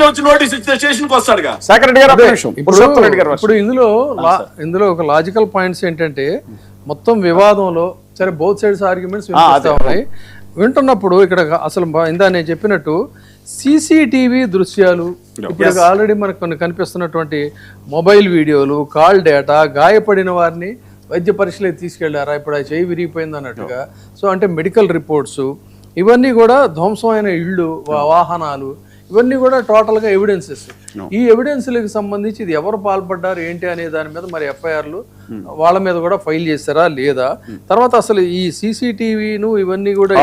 పొద్దున్నే వచ్చి నోటీస్ ఇస్తే స్టేషన్కి వస్తాడుగా. శేఖర్ రెడ్డి గారు, ఇప్పుడు ఇందులో ఒక లాజికల్ పాయింట్స్ ఏంటంటే, మొత్తం వివాదంలో సరే బోత్ సైడ్స్ ఆర్గ్యుమెంట్స్ వినిపిస్తా ఉన్నాయి. వింటున్నప్పుడు ఇక్కడ అసలు ఇందా నేను చెప్పినట్టు సీసీటీవీ దృశ్యాలు, ఇప్పుడు ఆల్రెడీ మనకు కొన్ని కనిపిస్తున్నటువంటి మొబైల్ వీడియోలు, కాల్ డేటా, గాయపడిన వారిని వైద్య పరీక్షలకు తీసుకెళ్లారా, ఇప్పుడు ఆ చేయి విరిగిపోయింది అన్నట్టుగా. సో అంటే మెడికల్ రిపోర్ట్స్, ఇవన్నీ కూడా ధ్వంసమైన ఇళ్ళు, వాహనాలు, ఇవన్నీ కూడా టోటల్గా ఎవిడెన్సెస్. ఈ ఎవిడెన్స్లకు సంబంధించి ఇది ఎవరు పాల్పడ్డారు ఏంటి అనే దాని మీద మరి ఎఫ్ఐఆర్లు వాళ్ళ మీద కూడా ఫైల్ చేస్తారా లేదా, తర్వాత అసలు ఈ సీసీటీవీను ఇవన్నీ కూడా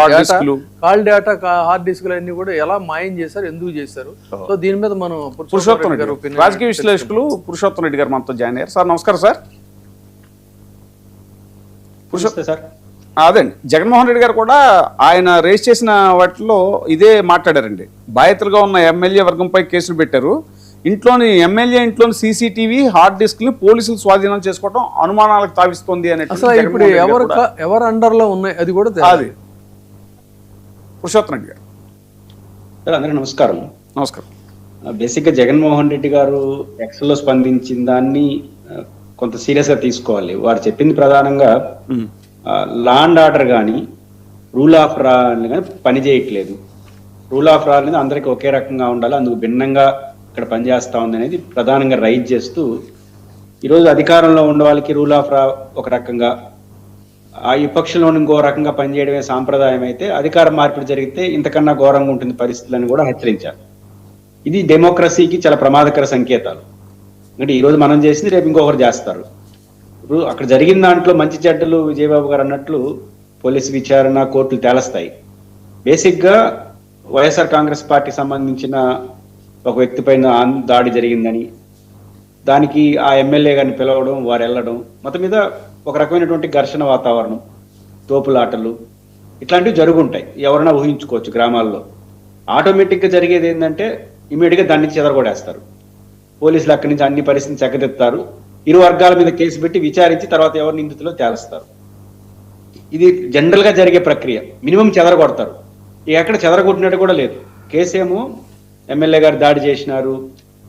కాల్ డేటా, హార్డ్ డిస్క్లు అన్ని కూడా ఎలా మాయం చేశారు, ఎందుకు చేశారు, సో దీని మీద మనం పురుషోత్తం రెడ్డి గారు, రాజకీయ విశ్లేషకులు పురుషోత్తం రెడ్డి గారు మనతో జాయిన్ అయ్యారు. సార్ నమస్కారం. సార్ సార్ అదండి, జగన్మోహన్ రెడ్డి గారు కూడా ఆయన రేస్ చేసిన వాటిలో ఇదే మాట్లాడారండి. బాధితులుగా ఉన్న ఎమ్మెల్యే వర్గంపై కేసులు పెట్టారు. ఎమ్మెల్యే ఇంట్లోని సీసీటీవీ, హార్డ్ డిస్క్ ని పోలీసులు స్వాధీనం చేసుకోవడం అనుమానాలకు తావిస్తోంది అనే. ఇప్పుడు ఎవరు అండర్ లో ఉన్నాయి అది కూడా అది. పురుషోత్తం రెడ్డి గారు సార్, అందరికీ నమస్కారం. నమస్కారం. బేసిక్ గా జగన్మోహన్ రెడ్డి గారు ఎక్స్ లో స్పందించిన దాన్ని కొంత సీరియస్ గా తీసుకోవాలి. వారు చెప్పింది ప్రధానంగా లా అండ్ ఆర్డర్ కానీ రూల్ ఆఫ్ లా కానీ పని చేయట్లేదు. రూల్ ఆఫ్ లా అనేది అందరికీ ఒకే రకంగా ఉండాలి, అందుకు భిన్నంగా ఇక్కడ పనిచేస్తా ఉంది అనేది ప్రధానంగా రైజ్ చేస్తూ, ఈరోజు అధికారంలో ఉన్న వాళ్ళకి రూల్ ఆఫ్ లా ఒక రకంగా, ఆ విపక్షంలో ఇంకో రకంగా పనిచేయడమే సాంప్రదాయం అయితే, అధికార మార్పిడి జరిగితే ఇంతకన్నా ఘోరంగా ఉంటుంది పరిస్థితులను కూడా హెచ్చరించారు. ఇది డెమోక్రసీకి చాలా ప్రమాదకర సంకేతాలు. అంటే ఈరోజు మనం చేసింది రేపు ఇంకొకరు చేస్తారు. ఇప్పుడు అక్కడ జరిగిన దాంట్లో మంచి చెడ్డలు విజయబాబు గారు అన్నట్లు పోలీసు విచారణ, కోర్టులు తేలస్తాయి. బేసిక్గా వైఎస్ఆర్ కాంగ్రెస్ పార్టీకి సంబంధించిన ఒక వ్యక్తి పైన దాడి జరిగిందని, దానికి ఆ ఎమ్మెల్యే గారిని పిలవడం, వారు వెళ్ళడం, మొత్తం మీద ఒక రకమైనటువంటి ఘర్షణ వాతావరణం, తోపులాటలు ఇట్లాంటివి జరుగుంటాయి. ఎవరైనా ఊహించుకోవచ్చు. గ్రామాల్లో ఆటోమేటిక్గా జరిగేది ఏంటంటే ఇమీడియట్గా దాన్ని చెదరగొడేస్తారు. పోలీసులు అక్కడి నుంచి అన్ని పరిస్థితిని చక్కదిస్తారు. ఇరు వర్గాల మీద కేసు పెట్టి విచారించి తర్వాత ఎవరు నిందితులో తేలుస్తారు. ఇది జనరల్ గా జరిగే ప్రక్రియ. మినిమం చెదరగొడతారు. ఎక్కడ చెదరగొట్టినట్టు కూడా లేదు. కేసేమో ఎమ్మెల్యే గారు దాడి చేసినారు,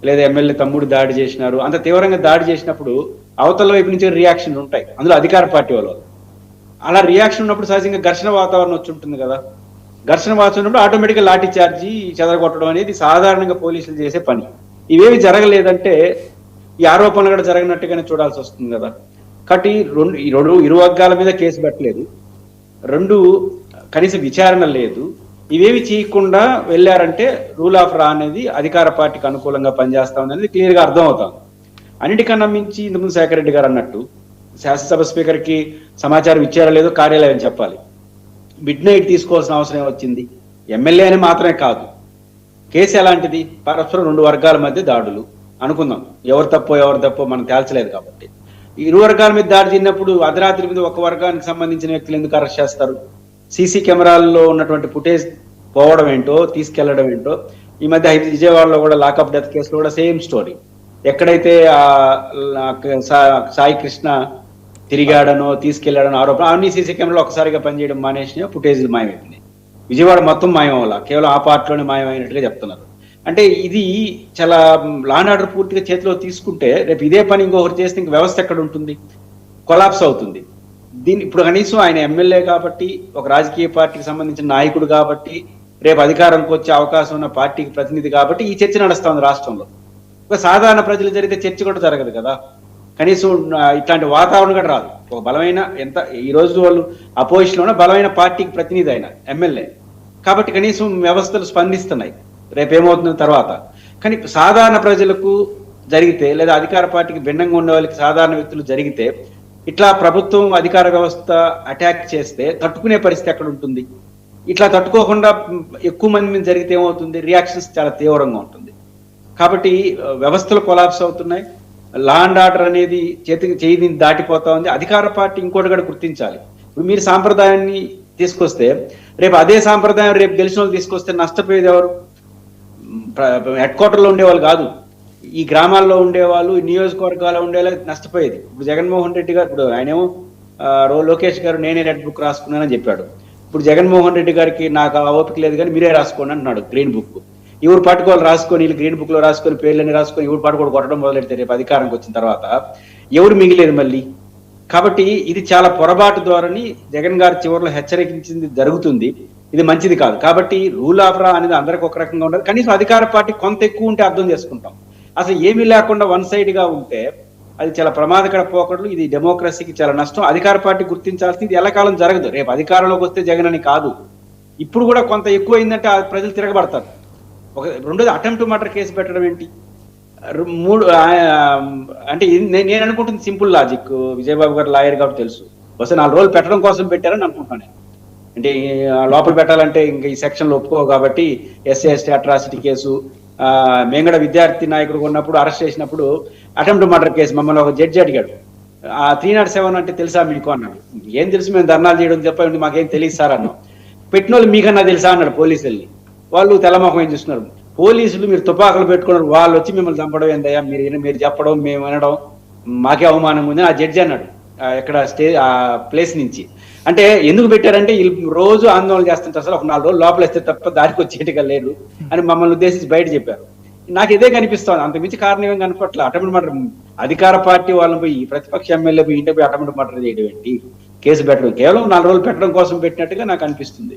లేదా ఎమ్మెల్యే తమ్ముడు దాడి చేసినారు, అంత తీవ్రంగా దాడి చేసినప్పుడు అవతల వైపు నుంచి రియాక్షన్ ఉంటాయి. అందులో అధికార పార్టీ వాళ్ళు అలా రియాక్షన్ ఉన్నప్పుడు సహజంగా ఘర్షణ వాతావరణం వచ్చి ఉంటుంది కదా. ఘర్షణ వాతావరణం ఉన్నప్పుడు ఆటోమేటిక్గా లాఠీ చార్జీ, చెదరగొట్టడం అనేది సాధారణంగా పోలీసులు చేసే పని. ఇవేమి జరగలేదంటే ఈ ఆరోపణలు కూడా జరగనట్టుగానే చూడాల్సి వస్తుంది కదా. కాబట్టి ఇరు వర్గాల మీద కేసు పెట్టలేదు, కనీస విచారణ లేదు. ఇవేమి చేయకుండా వెళ్ళారంటే రూల్ ఆఫ్ లా అనేది అధికార పార్టీకి అనుకూలంగా పనిచేస్తా ఉంది అనేది క్లియర్గా అర్థం అవుతాం. అన్నిటికన్నా మించి ఇంతకుముందు శేఖర్ రెడ్డి గారు అన్నట్టు శాసనసభ స్పీకర్కి సమాచారం ఇచ్చారో లేదో కార్యాలయం చెప్పాలి. మిడ్ నైట్ తీసుకోవాల్సిన అవసరం వచ్చింది. ఎమ్మెల్యే అని మాత్రమే కాదు, కేసు ఎలాంటిది, పరస్పరం రెండు వర్గాల మధ్య దాడులు అనుకుందాం. ఎవరు తప్పో మనం తేల్చలేదు కాబట్టి ఇరు వర్గాల మీద దాడి చేసినప్పుడు అర్ధరాత్రి మీద ఒక వర్గానికి సంబంధించిన వ్యక్తులు ఎందుకు అరెస్ట్ చేస్తారు? సీసీ కెమెరాల్లో ఉన్నటువంటి ఫుటేజ్ పోవడం ఏంటో, తీసుకెళ్లడం ఏంటో. ఈ మధ్య విజయవాడలో కూడా లాకప్ డెత్ కేసులో కూడా సేమ్ స్టోరీ. ఎక్కడైతే సాయి కృష్ణ తిరిగాడనో తీసుకెళ్లాడనో ఆరోపణ, అన్ని సీసీ కెమెరాలు ఒకసారిగా పనిచేయడం మానేసినా ఫుటేజ్లు మాయమైపోయినాయి. విజయవాడ మొత్తం మాయం అవ్వాల, కేవలం ఆ పార్ట్లోనే మాయమైనట్టుగా చెప్తున్నారు. అంటే ఇది చాలా లా అండ్ ఆర్డర్ పూర్తిగా చేతిలో తీసుకుంటే రేపు ఇదే పని ఇంకొకరు చేస్తే ఇంక వ్యవస్థ ఎక్కడ ఉంటుంది? కొలాప్స్ అవుతుంది. ఇప్పుడు కనీసం ఆయన ఎమ్మెల్యే కాబట్టి, ఒక రాజకీయ పార్టీకి సంబంధించిన నాయకుడు కాబట్టి, రేపు అధికారంకి వచ్చే అవకాశం ఉన్న పార్టీకి ప్రతినిధి కాబట్టి ఈ చర్చ నడుస్తా ఉంది రాష్ట్రంలో. ఒక సాధారణ ప్రజలు జరిగితే చర్చ కూడా జరగదు కదా. కనీసం ఇట్లాంటి వాతావరణం కూడా రాదు. ఒక బలమైన ఈ రోజు వాళ్ళు అపోజిషన్ లో బలమైన పార్టీకి ప్రతినిధి అయిన ఎమ్మెల్యే కాబట్టి కనీసం వ్యవస్థలు స్పందిస్తున్నాయి. రేపేమవుతుంది తర్వాత. కానీ సాధారణ ప్రజలకు జరిగితే, లేదా అధికార పార్టీకి భిన్నంగా ఉండే వాళ్ళకి, సాధారణ వ్యక్తులు జరిగితే, ఇట్లా ప్రభుత్వం అధికార వ్యవస్థ అటాక్ చేస్తే తట్టుకునే పరిస్థితి ఎక్కడ ఉంటుంది? ఇట్లా తట్టుకోకుండా ఎక్కువ మంది మీద జరిగితే ఏమవుతుంది? రియాక్షన్స్ చాలా తీవ్రంగా ఉంటుంది. కాబట్టి వ్యవస్థలు కొలాప్స్ అవుతున్నాయి. లా అండ్ ఆర్డర్ అనేది చేతిని దాటిపోతా ఉంది. అధికార పార్టీ ఇంకోటి కూడా గుర్తించాలి. ఇప్పుడు మీరు సాంప్రదాయాన్ని తీసుకొస్తే రేపు అదే సాంప్రదాయం రేపు గెలిచిన వాళ్ళు తీసుకొస్తే నష్టపోయేది ఎవరు? హెడ్ క్వార్టర్లో ఉండేవాళ్ళు కాదు, ఈ గ్రామాల్లో ఉండేవాళ్ళు, ఈ నియోజకవర్గాల్లో ఉండేవాళ్ళు నష్టపోయేది. ఇప్పుడు జగన్మోహన్ రెడ్డి గారు, ఇప్పుడు ఆయనేమో లోకేష్ గారు నేనే రెడ్ బుక్ రాసుకున్నానని చెప్పాడు. ఇప్పుడు జగన్మోహన్ రెడ్డి గారికి నాకు ఆ ఓపిక లేదు కానీ మీరే రాసుకోండి అంటున్నాడు గ్రీన్ బుక్. ఎవరు పట్టుకోవాలి రాసుకొని వీళ్ళు గ్రీన్ బుక్ లో రాసుకొని పేర్లని రాసుకొని ఎవరు పట్టుకోడు కొట్టడం మొదలెడితే రేపు అధికారంకి వచ్చిన తర్వాత ఎవరు మిగిలేదు మళ్ళీ. కాబట్టి ఇది చాలా పొరపాటు ధోరణి. జగన్ గారు చివరిలో హెచ్చరించింది జరుగుతుంది, ఇది మంచిది కాదు. కాబట్టి రూల్ ఆఫ్ లా అనేది అందరికి ఒక రకంగా ఉండదు. కనీసం అధికార పార్టీ కొంత ఎక్కువ ఉంటే అర్థం చేసుకుంటాం. అసలు ఏమీ లేకుండా వన్ సైడ్ గా ఉంటే అది చాలా ప్రమాదకర పోకడలు. ఇది డెమోక్రసీకి చాలా నష్టం. అధికార పార్టీ గుర్తించాల్సింది ఇది ఎల్లకాలం జరగదు. రేపు అధికారంలోకి వస్తే జగన్ అని కాదు, ఇప్పుడు కూడా కొంత ఎక్కువ అయిందంటే ప్రజలు తిరగబడతారు. రెండోది అటెంప్ట్ మర్డర్ కేసు పెట్టడం ఏంటి? అంటే నేను అనుకుంటుంది సింపుల్ లాజిక్. విజయబాబు గారు లాయర్ కాబట్టి తెలుసు. బస్ 4 రోజులు పెట్టడం కోసం పెట్టారని అనుకుంటున్నాను నేను. అంటే లోపల పెట్టాలంటే ఇంకా ఈ సెక్షన్లు ఒప్పుకో కాబట్టి ఎస్సీ ఎస్టీ అట్రాసిటీ కేసు, మేము కూడా విద్యార్థి నాయకుడు ఉన్నప్పుడు అరెస్ట్ చేసినప్పుడు అటెంప్ట్ మర్డర్ కేసు మమ్మల్ని ఒక జడ్జి అడిగాడు, 307 అంటే తెలుసా మీకు అన్నాడు. ఏం తెలుసు, మేము ధర్నాలు చేయడం చెప్పండి, మాకేం తెలియదు సార్ అన్నాం. పెట్టిన వాళ్ళు మీకన్నా తెలుసా అన్నాడు పోలీసుల్ని. వాళ్ళు తెల్లమొహం ఏం చూస్తున్నారు. పోలీసులు మీరు తుపాకులు పెట్టుకున్నారు, వాళ్ళు వచ్చి మిమ్మల్ని చంపడం ఏందయ్యా, మీరు చెప్పడం మేము వినడం మాకే అవమానం ఉంది ఆ జడ్జి అన్నాడు ఎక్కడ ఆ ప్లేస్ నుంచి. అంటే ఎందుకు పెట్టారంటే వీళ్ళు రోజు ఆందోళన చేస్తుంటారు, అసలు ఒక 4 రోజులు లోపల వేస్తే తప్ప దారికి వచ్చేట్టుగా లేదు అని మమ్మల్ని ఉద్దేశించి బయట చెప్పారు. నాకు ఇదే కనిపిస్తుంది, అంతకుమించి కారణం ఏం కనపట్ల. అటెంప్ట్ మర్డర్ అధికార పార్టీ వాళ్ళని పోయి ప్రతిపక్ష ఎమ్మెల్యే పోయి ఇంటికి పోయి అటెంప్ట్ మర్డర్ చేయడం ఏంటి, కేసు పెట్టడం కేవలం 4 రోజులు పెట్టడం కోసం పెట్టినట్టుగా నాకు అనిపిస్తుంది.